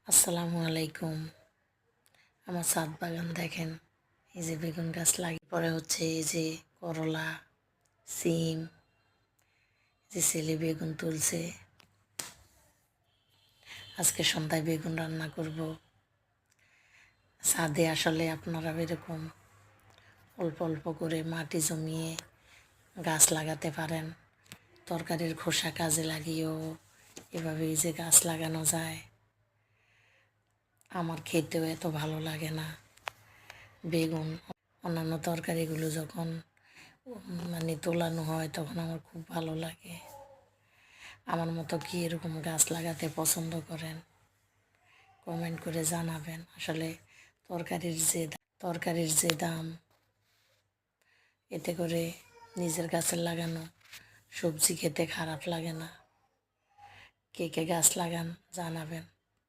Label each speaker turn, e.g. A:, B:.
A: আসসালামু আলাইকুম। আমার ছাদ বাগান দেখেন, এই যে বেগুন গাছ লাগিয়ে পরে হচ্ছে এই যে করলা, সিম, যে ছেলে বেগুন তুলছে। আজকে সন্ধ্যায় বেগুন রান্না করব। ছাদে আসলে আপনারা এরকম অল্প অল্প করে মাটি জমিয়ে গাছ লাগাতে পারেন। তরকারির খোসা কাজে লাগিয়েও এভাবে এই যে গাছ লাগানো যায়। আমার খেতেও এত ভালো লাগে না বেগুন। অন্যান্য তরকারিগুলো যখন তোলানো হয় তখন আমার খুব ভালো লাগে। আমার মতো কি এরকম গাছ লাগাতে পছন্দ করেন? কমেন্ট করে জানাবেন। আসলে তরকারির যে দাম, এতে করে নিজের গাছের লাগানো সবজি খেতে খারাপ লাগে না। কে কে গাছ লাগান জানাবেন।